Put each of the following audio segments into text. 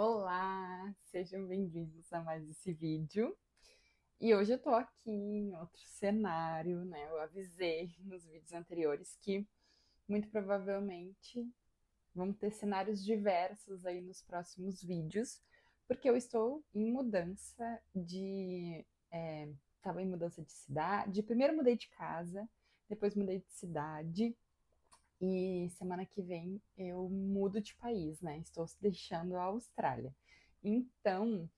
Olá, sejam bem-vindos a mais esse vídeo. E hoje eu tô aqui em outro cenário, né? Eu avisei nos vídeos anteriores que muito provavelmente vão ter cenários diversos aí nos próximos vídeos, porque eu estou em mudança de. Tava em mudança de cidade. Primeiro mudei de casa, depois mudei de cidade. E semana que vem eu mudo de país, né? Estou deixando a Austrália. Então,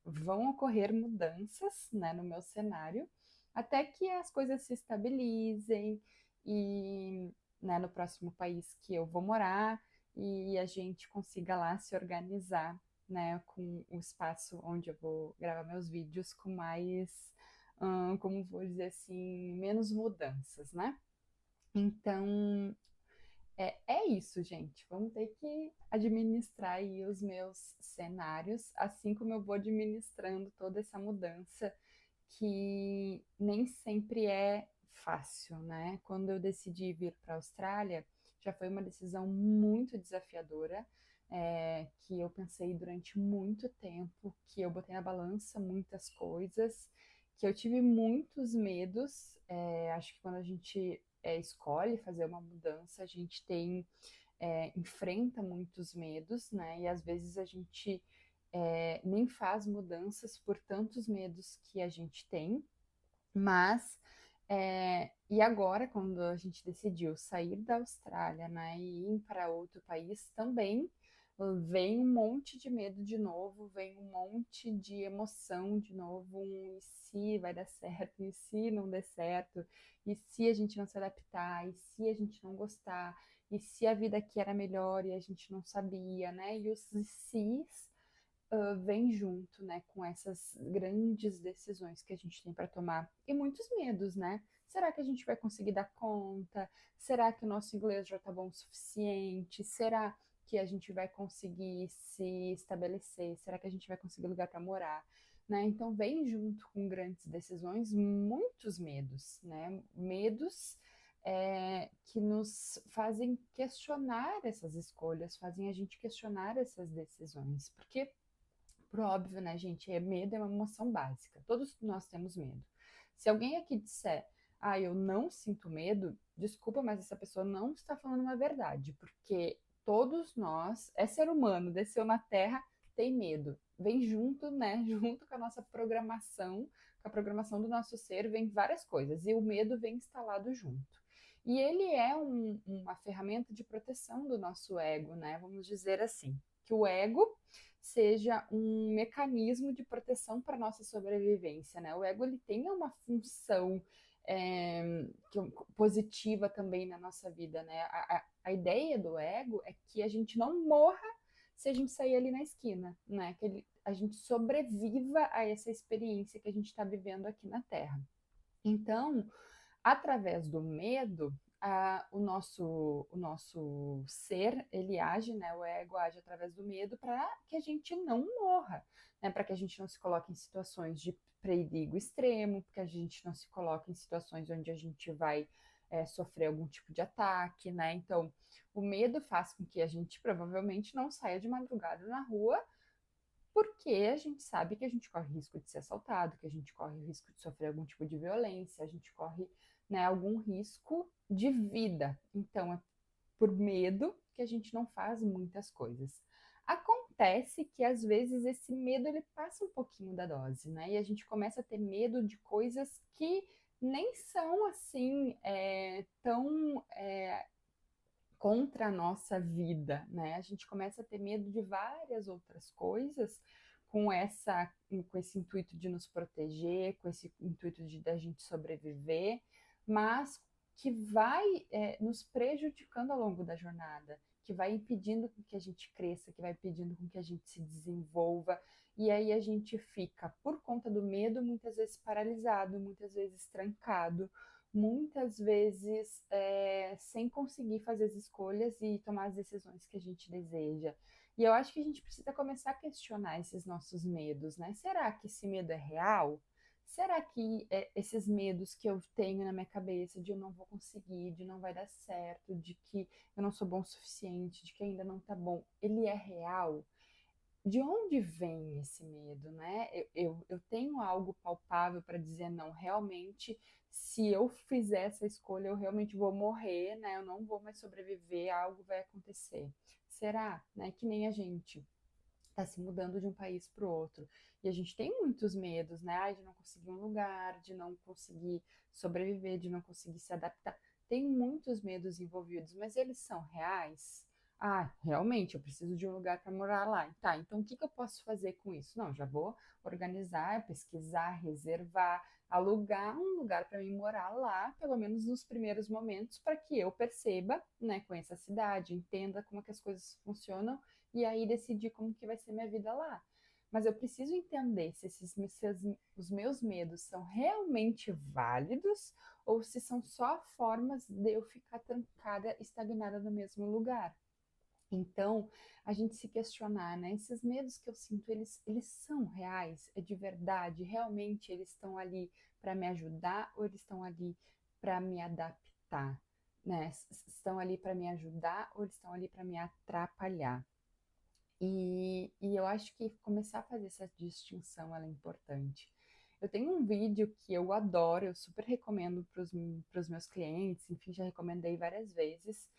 vão ocorrer mudanças, né, no meu cenário, até que as coisas se estabilizem e, né, no próximo país que eu vou morar e a gente consiga lá se organizar, né, com o espaço onde eu vou gravar meus vídeos com mais, como vou dizer assim, menos mudanças, né? Então, é isso, gente. Vamos ter que administrar aí os meus cenários, assim como eu vou administrando toda essa mudança, que nem sempre é fácil, né? Quando eu decidi vir para a Austrália, já foi uma decisão muito desafiadora, que eu pensei durante muito tempo, que eu botei na balança muitas coisas, que eu tive muitos medos. Acho que quando a gente escolhe fazer uma mudança, a gente enfrenta muitos medos, né? E às vezes a gente nem faz mudanças por tantos medos que a gente tem, mas e agora, quando a gente decidiu sair da Austrália, né, e ir para outro país, também vem um monte de medo de novo, vem um monte de emoção de novo, e se vai dar certo, e se não der certo, e se a gente não se adaptar, e se a gente não gostar, e se a vida aqui era melhor e a gente não sabia, né? E os se's vem junto, né, com essas grandes decisões que a gente tem para tomar e muitos medos, né? Será que a gente vai conseguir dar conta? Será que o nosso inglês já tá bom o suficiente? Será que a gente vai conseguir se estabelecer? Será que a gente vai conseguir lugar para morar? Né? Então vem junto com grandes decisões muitos medos, né? Medos que nos fazem questionar essas escolhas, fazem a gente questionar essas decisões, porque por óbvio, né, gente? Medo é uma emoção básica. Todos nós temos medo. Se alguém aqui disser, eu não sinto medo, desculpa, mas essa pessoa não está falando uma verdade, porque todos nós, é ser humano, desceu na Terra, tem medo. Vem junto, né? Junto com a nossa programação, com a programação do nosso ser, vem várias coisas, e o medo vem instalado junto. E ele é uma ferramenta de proteção do nosso ego, né? Vamos dizer assim, que o ego seja um mecanismo de proteção para nossa sobrevivência, né? O ego ele tem uma função positiva também na nossa vida, né? A ideia do ego é que a gente não morra se a gente sair ali na esquina, né? A gente sobreviva a essa experiência que a gente está vivendo aqui na Terra. Então, através do medo, o nosso ser, ele age, né? O ego age através do medo para que a gente não morra, né? Para que a gente não se coloque em situações de perigo extremo, porque a gente não se coloque em situações onde a gente vai sofrer algum tipo de ataque, né? Então, o medo faz com que a gente provavelmente não saia de madrugada na rua, porque a gente sabe que a gente corre risco de ser assaltado, que a gente corre o risco de sofrer algum tipo de violência, a gente corre, né, algum risco de vida. Então, é por medo que a gente não faz muitas coisas. Acontece que às vezes esse medo ele passa um pouquinho da dose, né? E a gente começa a ter medo de coisas que nem são assim tão contra a nossa vida, né? A gente começa a ter medo de várias outras coisas com esse intuito de nos proteger, com esse intuito de da gente sobreviver, mas que vai nos prejudicando ao longo da jornada, que vai impedindo com que a gente cresça, que vai impedindo com que a gente se desenvolva, e aí a gente fica, por conta do medo, muitas vezes paralisado, muitas vezes trancado, muitas vezes sem conseguir fazer as escolhas e tomar as decisões que a gente deseja. E eu acho que a gente precisa começar a questionar esses nossos medos, né? Será que esse medo é real? Será que esses medos que eu tenho na minha cabeça de eu não vou conseguir, de não vai dar certo, de que eu não sou bom o suficiente, de que ainda não tá bom, ele é real? De onde vem esse medo, né? Eu tenho algo palpável para dizer, não, realmente, se eu fizer essa escolha, eu realmente vou morrer, né? Eu não vou mais sobreviver, algo vai acontecer. Será, né? Que nem a gente está se mudando de um país para o outro. E a gente tem muitos medos, né? Ai, de não conseguir um lugar, de não conseguir sobreviver, de não conseguir se adaptar. Tem muitos medos envolvidos, mas eles são reais? Ah, realmente, eu preciso de um lugar para morar lá. Tá, então o que que eu posso fazer com isso? Não, já vou organizar, pesquisar, reservar, alugar um lugar para mim morar lá, pelo menos nos primeiros momentos, para que eu perceba, né, conheça a cidade, entenda como é que as coisas funcionam e aí decidir como que vai ser minha vida lá. Mas eu preciso entender se os meus medos são realmente válidos ou se são só formas de eu ficar trancada, estagnada no mesmo lugar. Então, a gente se questionar, né? Esses medos que eu sinto, eles são reais? É de verdade? Realmente eles estão ali para me ajudar ou eles estão ali para me adaptar? Né? Estão ali para me ajudar ou eles estão ali para me atrapalhar? E eu acho que começar a fazer essa distinção ela é importante. Eu tenho um vídeo que eu adoro, eu super recomendo para os meus clientes, enfim, já recomendei várias vezes,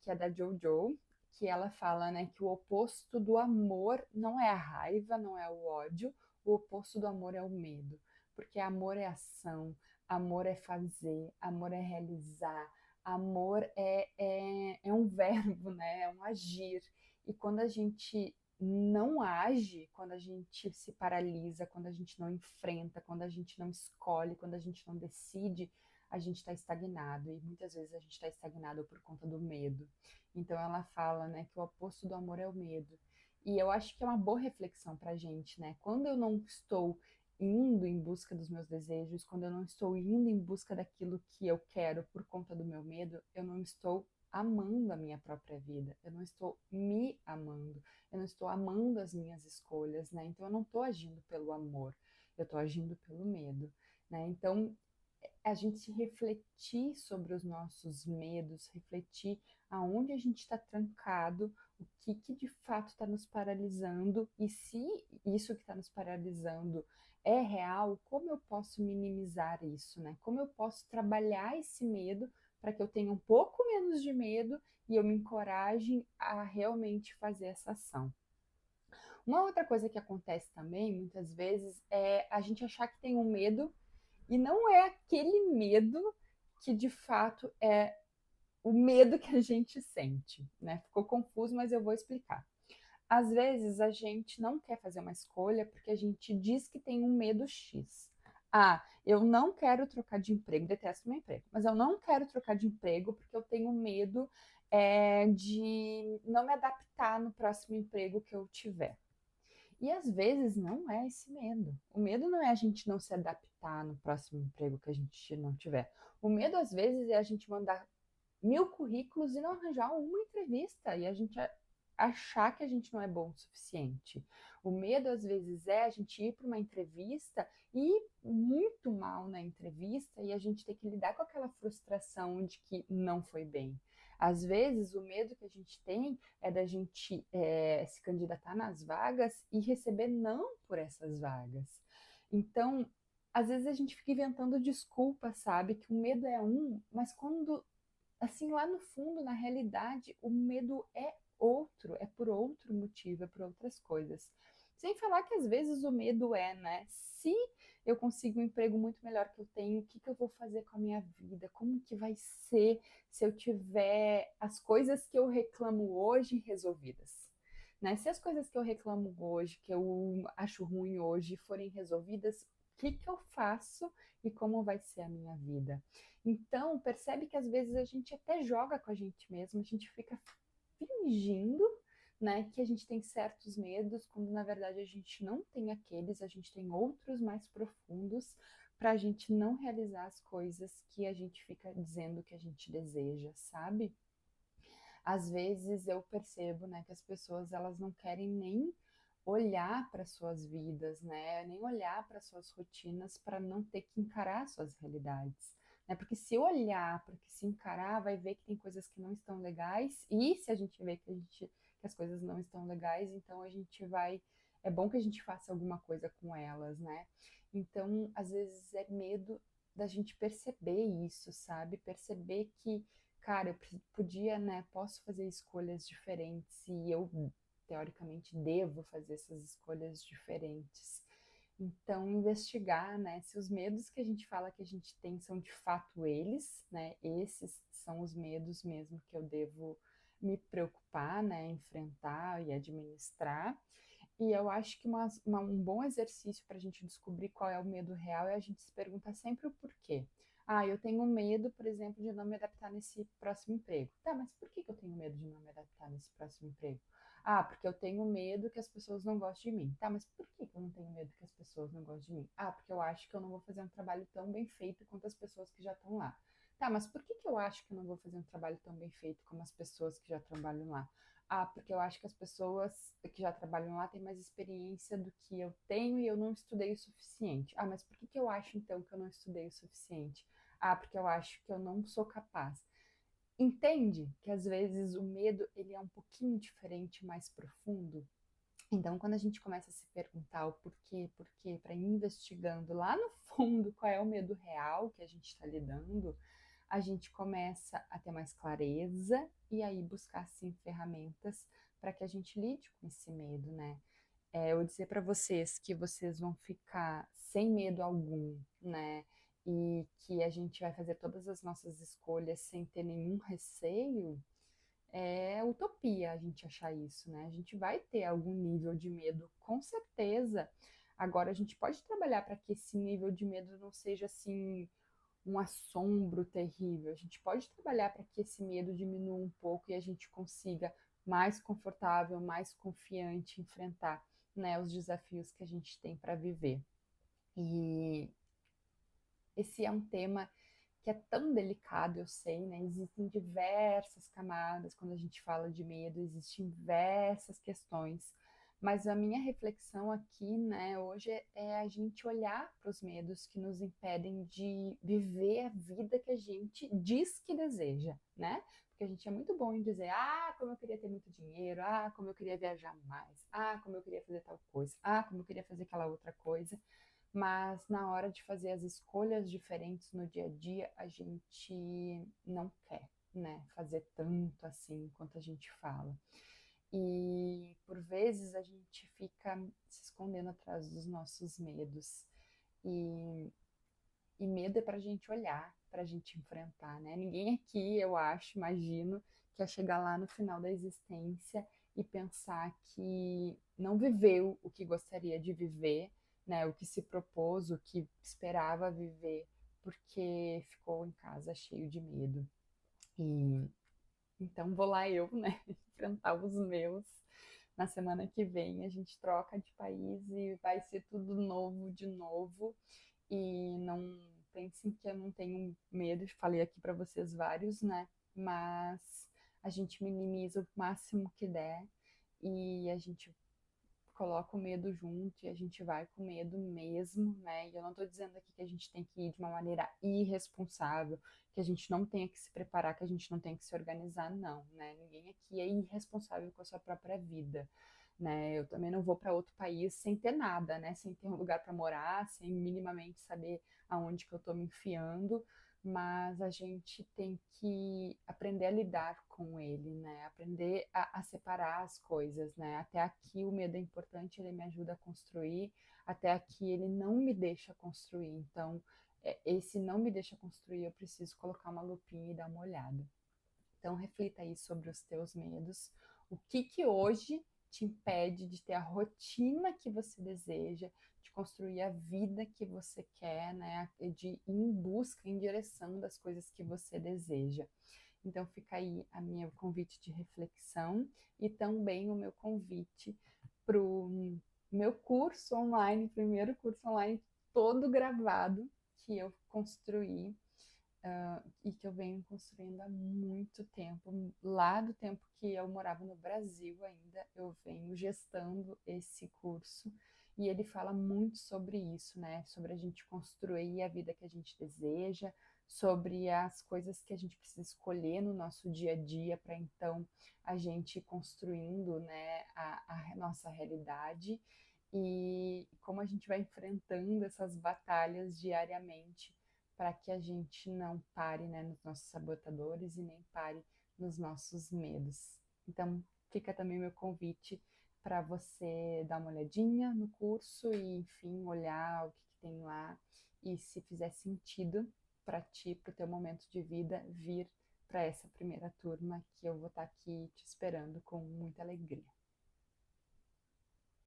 que é da Jojo, que ela fala, né, que o oposto do amor não é a raiva, não é o ódio, o oposto do amor é o medo, porque amor é ação, amor é fazer, amor é realizar, amor é um verbo, né, é um agir. E quando a gente não age, quando a gente se paralisa, quando a gente não enfrenta, quando a gente não escolhe, quando a gente não decide, a gente está estagnado. E muitas vezes a gente está estagnado por conta do medo. Então ela fala, né, que o oposto do amor é o medo. E eu acho que é uma boa reflexão para a gente, né? Quando eu não estou indo em busca dos meus desejos, quando eu não estou indo em busca daquilo que eu quero por conta do meu medo, eu não estou amando a minha própria vida, eu não estou me amando, eu não estou amando as minhas escolhas, né? Então eu não estou agindo pelo amor, eu estou agindo pelo medo, né? Então a gente refletir sobre os nossos medos, refletir aonde a gente está trancado, o que, que de fato está nos paralisando e se isso que está nos paralisando é real, como eu posso minimizar isso, né? Como eu posso trabalhar esse medo para que eu tenha um pouco menos de medo e eu me encoraje a realmente fazer essa ação. Uma outra coisa que acontece também, muitas vezes, é a gente achar que tem um medo e não é aquele medo que de fato é o medo que a gente sente, né? Ficou confuso, mas eu vou explicar. Às vezes a gente não quer fazer uma escolha porque a gente diz que tem um medo X. Ah, eu não quero trocar de emprego, detesto meu emprego, mas eu não quero trocar de emprego porque eu tenho medo de não me adaptar no próximo emprego que eu tiver. E às vezes não é esse medo. O medo não é a gente não se adaptar no próximo emprego que a gente não tiver. O medo às vezes é a gente mandar 1000 currículos e não arranjar uma entrevista e a gente achar que a gente não é bom o suficiente. O medo às vezes é a gente ir para uma entrevista e ir muito mal na entrevista e a gente ter que lidar com aquela frustração de que não foi bem. Às vezes, o medo que a gente tem é da gente se candidatar nas vagas e receber não por essas vagas. Então, às vezes a gente fica inventando desculpas, sabe? Que o medo é um, mas quando, assim, lá no fundo, na realidade, o medo é outro, é por outro motivo, é por outras coisas. Sem falar que às vezes o medo é, né? Se eu consigo um emprego muito melhor que eu tenho, o que que eu vou fazer com a minha vida? Como que vai ser se eu tiver as coisas que eu reclamo hoje resolvidas? Né? Se as coisas que eu reclamo hoje, que eu acho ruim hoje, forem resolvidas, o que que eu faço e como vai ser a minha vida? Então, percebe que às vezes a gente até joga com a gente mesmo, a gente fica fingindo, né, que a gente tem certos medos, quando na verdade a gente não tem aqueles, a gente tem outros mais profundos para a gente não realizar as coisas que a gente fica dizendo que a gente deseja, sabe? Às vezes eu percebo, né, que as pessoas elas não querem nem olhar para suas vidas, né? Nem olhar para suas rotinas para não ter que encarar suas realidades, né? Porque se olhar, porque se encarar, vai ver que tem coisas que não estão legais, e se a gente vê que as coisas não estão legais, então a gente vai, é bom que a gente faça alguma coisa com elas, né? Então, às vezes é medo da gente perceber isso, sabe? Perceber que, cara, eu podia, né, posso fazer escolhas diferentes e eu teoricamente devo fazer essas escolhas diferentes. Então, investigar, né, se os medos que a gente fala que a gente tem são de fato eles, né, esses são os medos mesmo que eu devo me preocupar, né, enfrentar e administrar. E eu acho que um bom exercício para a gente descobrir qual é o medo real é a gente se perguntar sempre o porquê. Ah, eu tenho medo, por exemplo, de não me adaptar nesse próximo emprego. Tá, mas por que eu tenho medo de não me adaptar nesse próximo emprego? Ah, porque eu tenho medo que as pessoas não gostem de mim. Tá, mas por que eu não tenho medo que as pessoas não gostem de mim? Ah, porque eu acho que eu não vou fazer um trabalho tão bem feito quanto as pessoas que já estão lá. Tá, mas por que eu acho que eu não vou fazer um trabalho tão bem feito como as pessoas que já trabalham lá? Ah, porque eu acho que as pessoas que já trabalham lá têm mais experiência do que eu tenho e eu não estudei o suficiente. Ah, mas por que eu acho então que eu não estudei o suficiente? Ah, porque eu acho que eu não sou capaz. Entende que às vezes o medo ele é um pouquinho diferente, mais profundo? Então, quando a gente começa a se perguntar o porquê, para ir investigando lá no fundo qual é o medo real que a gente está lidando, a gente começa a ter mais clareza e aí buscar sim ferramentas para que a gente lide com esse medo, né? Eu dizer para vocês que vocês vão ficar sem medo algum, né? E que a gente vai fazer todas as nossas escolhas sem ter nenhum receio, é utopia a gente achar isso, né? A gente vai ter algum nível de medo, com certeza. Agora, a gente pode trabalhar para que esse nível de medo não seja assim um assombro terrível. A gente pode trabalhar para que esse medo diminua um pouco e a gente consiga mais confortável, mais confiante enfrentar, né, os desafios que a gente tem para viver. E esse é um tema que é tão delicado, eu sei, né? Existem diversas camadas quando a gente fala de medo, existem diversas questões. Mas a minha reflexão aqui, né, hoje é a gente olhar para os medos que nos impedem de viver a vida que a gente diz que deseja, né? Porque a gente é muito bom em dizer, ah, como eu queria ter muito dinheiro, ah, como eu queria viajar mais, ah, como eu queria fazer tal coisa, ah, como eu queria fazer aquela outra coisa, mas na hora de fazer as escolhas diferentes no dia a dia, a gente não quer, né, fazer tanto assim quanto a gente fala. E por vezes a gente fica se escondendo atrás dos nossos medos. E, e medo é para a gente olhar, para a gente enfrentar, né? Ninguém aqui, eu acho, imagino, quer chegar lá no final da existência e pensar que não viveu o que gostaria de viver, né? O que se propôs, o que esperava viver, porque ficou em casa cheio de medo. E então vou lá eu, né, enfrentar os meus. Na semana que vem a gente troca de país e vai ser tudo novo de novo. E não pensem que eu não tenho medo, falei aqui para vocês vários, né? Mas a gente minimiza o máximo que der e a gente coloca o medo junto e a gente vai com medo mesmo, né? E eu não tô dizendo aqui que a gente tem que ir de uma maneira irresponsável, que a gente não tenha que se preparar, que a gente não tenha que se organizar, não, né? Ninguém aqui é irresponsável com a sua própria vida, né? Eu também não vou para outro país sem ter nada, né? Sem ter um lugar para morar, sem minimamente saber aonde que eu tô me enfiando, mas a gente tem que aprender a lidar com ele, né? Aprender a separar as coisas, né? Até aqui o medo é importante, ele me ajuda a construir, até aqui ele não me deixa construir. Então, esse não me deixa construir, eu preciso colocar uma lupinha e dar uma olhada. Então, reflita aí sobre os teus medos. O que que hoje te impede de ter a rotina que você deseja, de construir a vida que você quer, né? De ir em busca, em direção das coisas que você deseja. Então, fica aí a minha convite de reflexão e também o meu convite para o meu curso online, primeiro curso online todo gravado que eu construí e que eu venho construindo há muito tempo. Lá do tempo que eu morava no Brasil ainda, eu venho gestando esse curso e ele fala muito sobre isso, né? Sobre a gente construir a vida que a gente deseja, sobre as coisas que a gente precisa escolher no nosso dia a dia para então a gente ir construindo, né, a nossa realidade e como a gente vai enfrentando essas batalhas diariamente para que a gente não pare, né, nos nossos sabotadores e nem pare nos nossos medos. Então, fica também meu convite para você dar uma olhadinha no curso e, enfim, olhar o que, que tem lá e se fizer sentido para ti, para o teu momento de vida, vir para essa primeira turma que eu vou estar aqui te esperando com muita alegria.